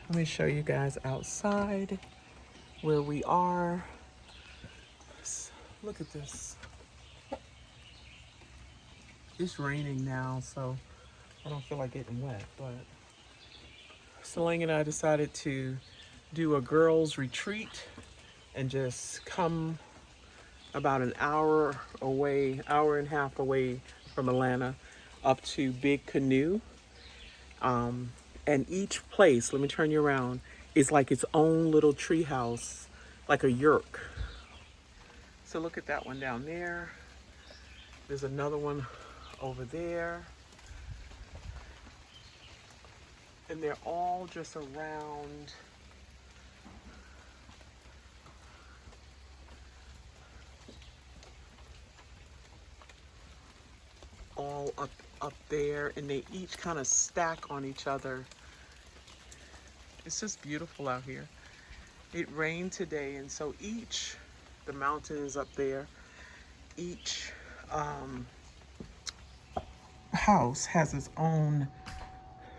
Let me show you guys outside where we are. Look at this. It's raining now, so I don't feel like getting wet, but Solange and I decided to do a girls' retreat and just come about an hour away, hour and a half away from Atlanta, up to Big Canoe. And each place, let me turn you around, is like its own little tree house, like a yurk. So look at that one down there. There's another one over there. And they're all just around all up there, and they each kind of stack on each other. It's just beautiful out here. It rained today, and so the mountain is up there, each house has its own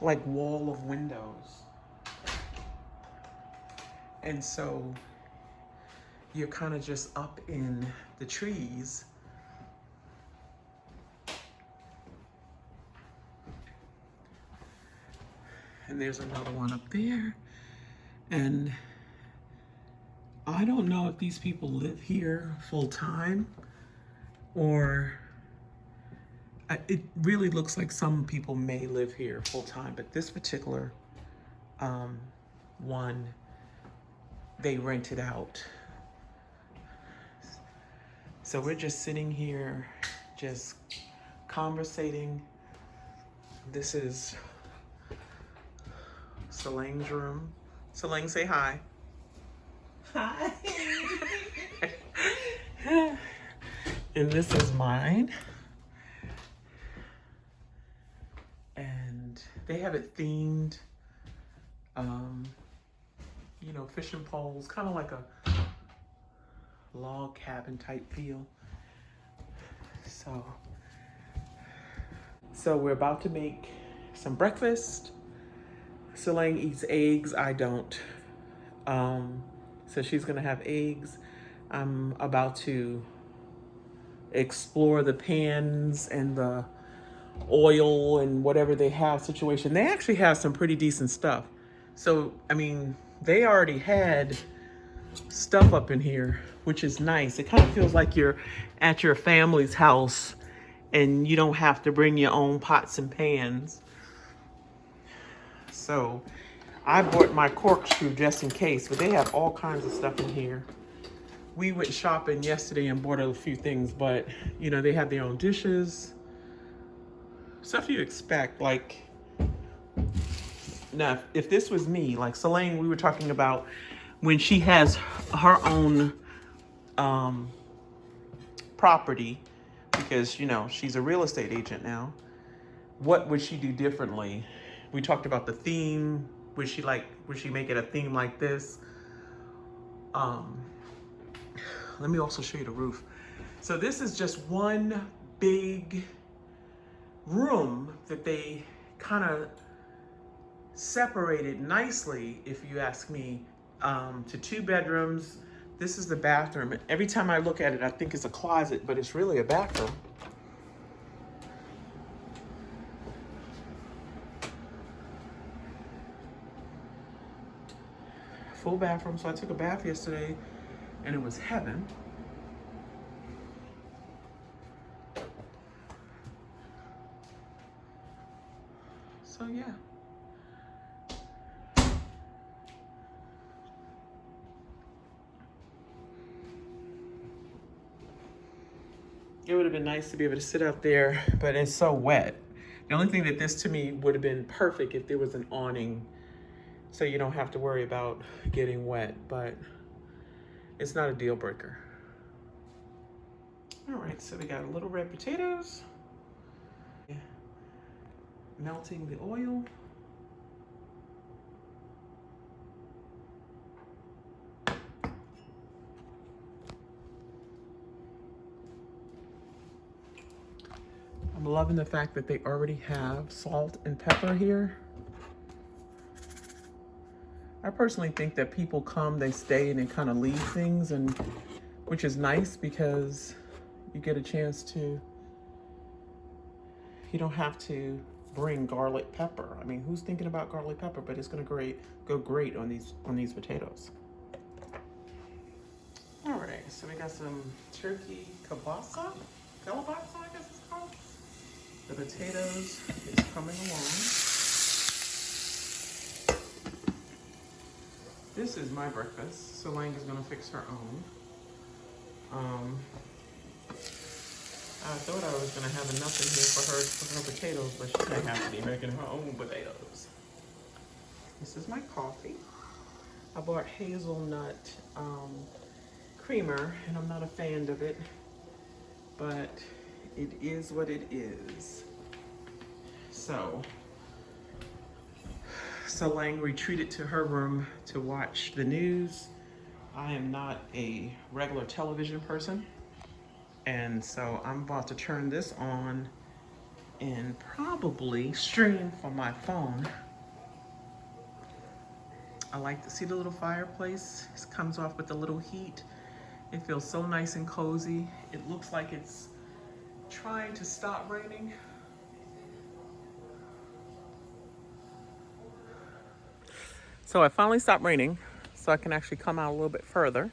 like wall of windows. And so you're kind of just up in the trees. And there's another one up there. And I don't know if these people live here full time or it really looks like some people may live here full time, but this particular one, they rent it out. So we're just sitting here, just conversating. This is Solange's room. Solange, say hi. Hi. And this is mine. And they have it themed, you know, fishing poles, kind of like a log cabin type feel. So we're about to make some breakfast. Solange eats eggs, I don't. So she's gonna have eggs. I'm about to explore the pans and the oil and whatever they have situation. They actually have some pretty decent stuff. So, I mean, they already had stuff up in here, which is nice. It kind of feels like you're at your family's house and you don't have to bring your own pots and pans. So I bought my corkscrew just in case, but they have all kinds of stuff in here. We went shopping yesterday and bought a few things, but you know, they have their own dishes. Stuff you expect, like, now, if this was me, like Solange, we were talking about when she has her own property, because, you know, she's a real estate agent now. What would she do differently? We talked about the theme. Would she make it a theme like this? Let me also show you the roof. So this is just one big room that they kind of separated nicely, if you ask me, to 2 bedrooms. This is the bathroom. Every time I look at it, I think it's a closet, but it's really a bathroom. Full bathroom. So I took a bath yesterday and it was heaven. So yeah. It would have been nice to be able to sit out there, but it's so wet. The only thing that this to me would have been perfect if there was an awning, so you don't have to worry about getting wet, but it's not a deal breaker. All right, so we got a little red potatoes. Melting the oil. I'm loving the fact that they already have salt and pepper here. I personally think that people come, they stay, and they kind of leave things, and which is nice because you get a chance to, you don't have to bring garlic pepper. I mean, who's thinking about garlic pepper? But it's gonna go great on these potatoes. All right, so we got some turkey kielbasa, I guess it's called. The potatoes is coming along. This is my breakfast. Solange is gonna fix her own. I thought I was gonna have enough in here for her potatoes, but she's gonna have to be making her own potatoes. This is my coffee. I bought hazelnut creamer, and I'm not a fan of it, but it is what it is. So Solange retreated to her room to watch the news. I am not a regular television person, and so I'm about to turn this on and probably stream from my phone. I like to see the little fireplace. It comes off with a little heat. It feels so nice and cozy. It looks like it's trying to stop raining. So it finally stopped raining, so I can actually come out a little bit further.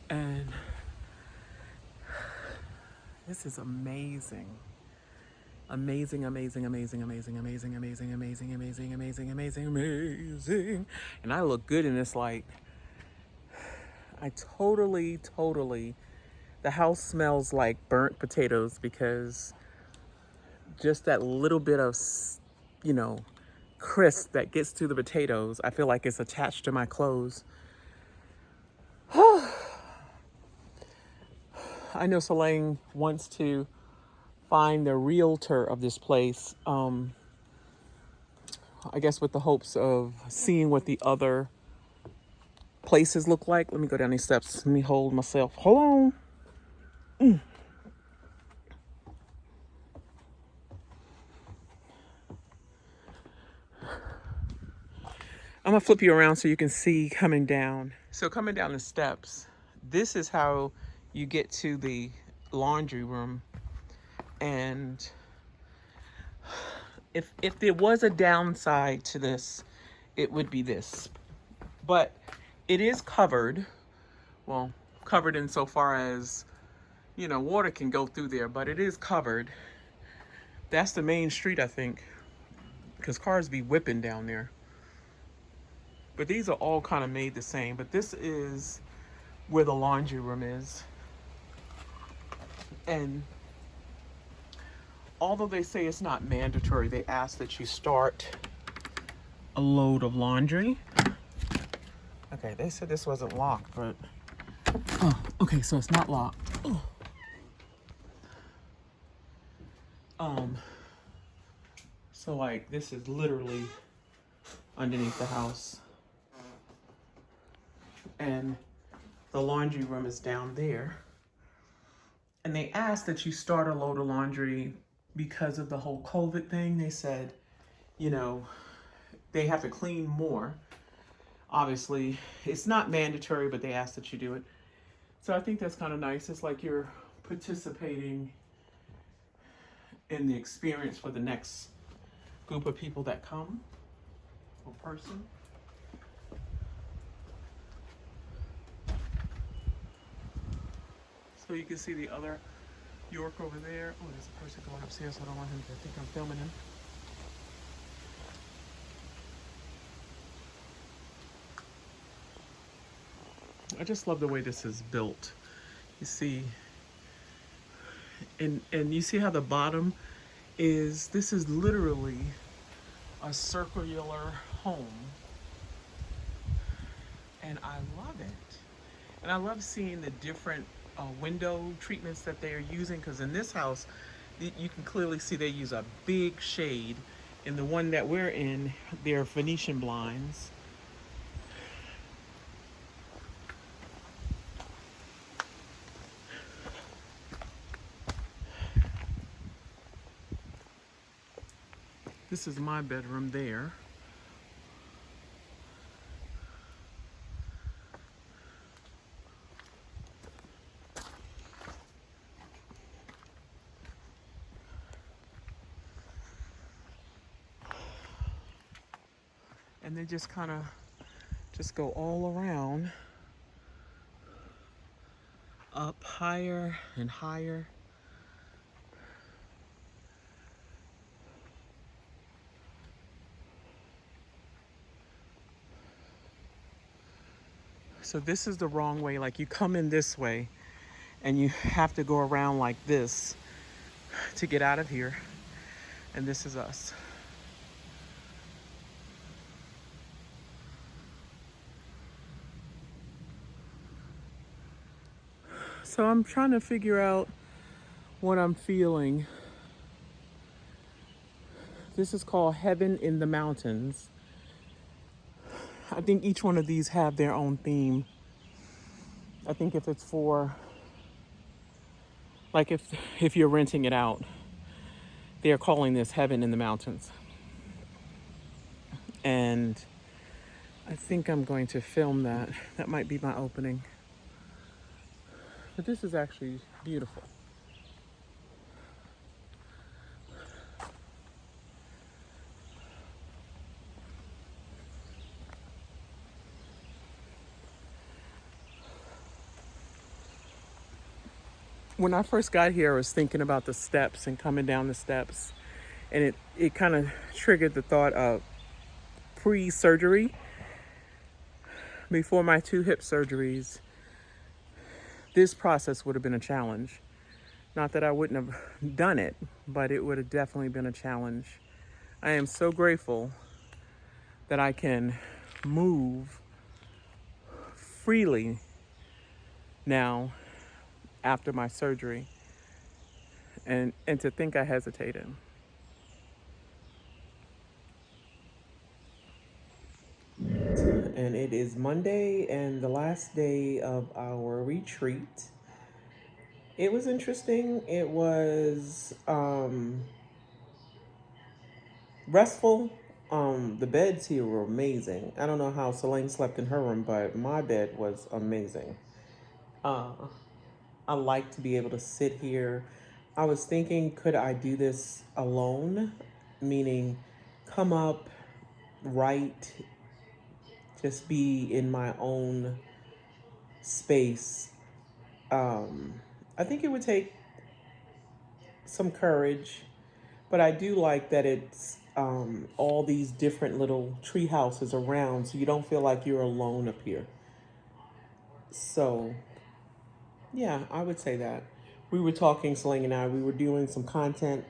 And this is amazing. Amazing, amazing, amazing, amazing, amazing, amazing, amazing, amazing, amazing, amazing, amazing. And I look good in this light. I totally, the house smells like burnt potatoes because just that little bit of, crisp that gets to the potatoes, I feel like it's attached to my clothes. I know Solange wants to find the realtor of this place, I guess with the hopes of seeing what the other places look like. Let me go down these steps. Let me hold myself. Hold on. I'm gonna flip you around so you can see coming down. So coming down the steps, this is how you get to the laundry room. And if there was a downside to this, it would be this. But it is covered. Well, covered insofar as, water can go through there, but it is covered. That's the main street, I think, because cars be whipping down there. But these are all kind of made the same. But this is where the laundry room is. And although they say it's not mandatory, they ask that you start a load of laundry. Okay, they said this wasn't locked, but... Oh, okay, so it's not locked. Oh. So like, this is literally underneath the house. And the laundry room is down there. And they asked that you start a load of laundry because of the whole COVID thing. They said, they have to clean more. Obviously, it's not mandatory, but they ask that you do it. So I think that's kind of nice. It's like you're participating in the experience for the next group of people that come, or person. So you can see the other York over there. Oh, there's a person going upstairs, so I don't want him to think I'm filming him. I just love the way this is built. You see, and you see how the bottom is, this is literally a circular home. And I love it. And I love seeing the different window treatments that they are using, because in this house, you can clearly see they use a big shade. In the one that we're in, they're Venetian blinds. This is my bedroom there. And they just kind of just go all around, up higher and higher. So this is the wrong way. Like, you come in this way and you have to go around like this to get out of here. And this is us. So I'm trying to figure out what I'm feeling. This is called Heaven in the Mountains. I think each one of these have their own theme. I think if it's for, like, if you're renting it out, they're calling this Heaven in the Mountains. And I think I'm going to film that. That might be my opening. But this is actually beautiful. When I first got here, I was thinking about the steps and coming down the steps. And it kind of triggered the thought of pre-surgery. Before my 2 hip surgeries, this process would have been a challenge. Not that I wouldn't have done it, but it would have definitely been a challenge. I am so grateful that I can move freely now after my surgery, and to think I hesitated. And it is Monday and the last day of our retreat. It was interesting. It was restful. The beds here were amazing. I don't know how Selene slept in her room, but my bed was amazing. I like to be able to sit here. I was thinking, could I do this alone? Meaning, come up, write, just be in my own space. I think it would take some courage, but I do like that it's all these different little tree houses around, so you don't feel like you're alone up here. So, yeah, I would say that. We were talking, Selene and I, we were doing some content,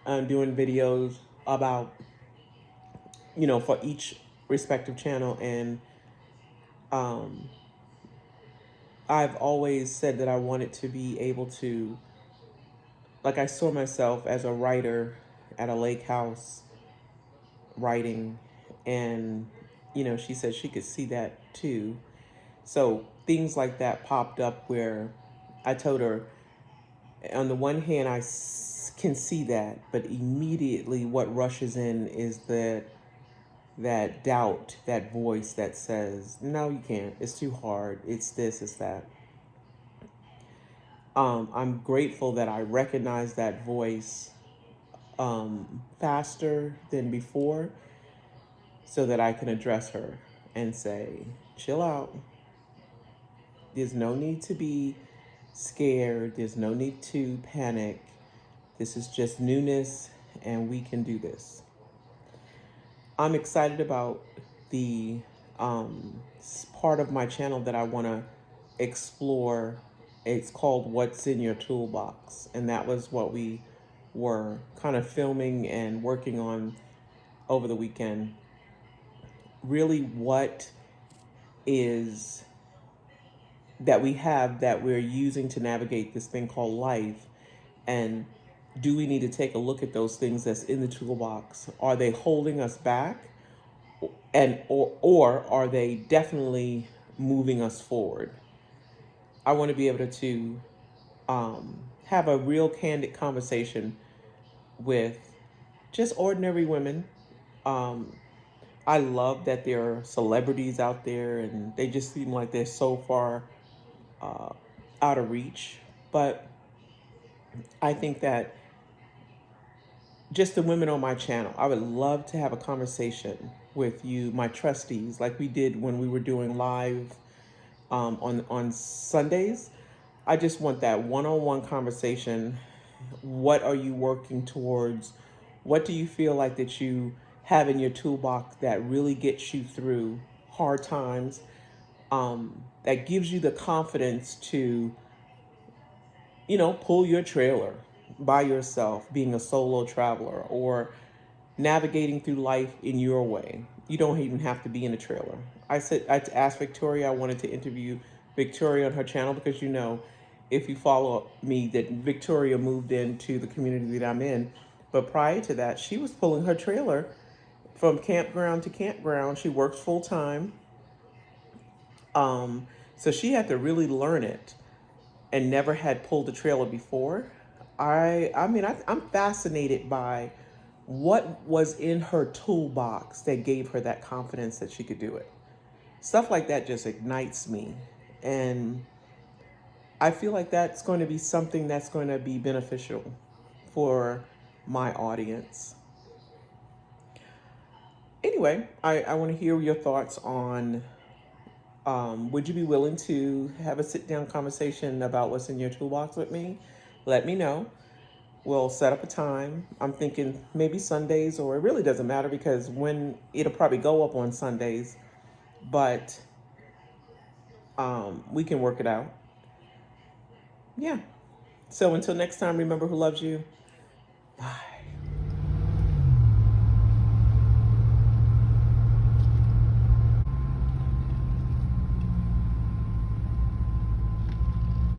doing videos about, for each respective channel. And I've always said that I wanted to be able to, like, I saw myself as a writer at a lake house writing. And, she said she could see that too. So things like that popped up where I told her, on the one hand, I can see that, but immediately what rushes in is that doubt, that voice that says, no, you can't. It's too hard. It's this, it's that. I'm grateful that I recognize that voice faster than before, so that I can address her and say, chill out. There's no need to be scared. There's no need to panic. This is just newness, and we can do this. I'm excited about the part of my channel that I want to explore. It's called What's in Your Toolbox. And that was what we were kind of filming and working on over the weekend. Really, what is that we have that we're using to navigate this thing called life? And do we need to take a look at those things that's in the toolbox? Are they holding us back? Or are they definitely moving us forward? I want to be able to have a real candid conversation with just ordinary women. I love that there are celebrities out there, and they just seem like they're so far out of reach. But I think that just the women on my channel. I would love to have a conversation with you, my trustees, like we did when we were doing live on Sundays. I just want that one-on-one conversation. What are you working towards? What do you feel like that you have in your toolbox that really gets you through hard times? That gives you the confidence to, pull your trailer by yourself, being a solo traveler or navigating through life in your way. You don't even have to be in a trailer. I asked Victoria, I wanted to interview Victoria on her channel because if you follow me, that Victoria moved into the community that I'm in. But prior to that, she was pulling her trailer from campground to campground. She works full time. So she had to really learn it and never had pulled a trailer before. I'm fascinated by what was in her toolbox that gave her that confidence that she could do it. Stuff like that just ignites me. And I feel like that's going to be something that's going to be beneficial for my audience. Anyway, I want to hear your thoughts on would you be willing to have a sit down conversation about what's in your toolbox with me? Let me know. We'll set up a time. I'm thinking maybe Sundays, or it really doesn't matter because when it'll probably go up on Sundays, but we can work it out. Yeah. So until next time, remember who loves you.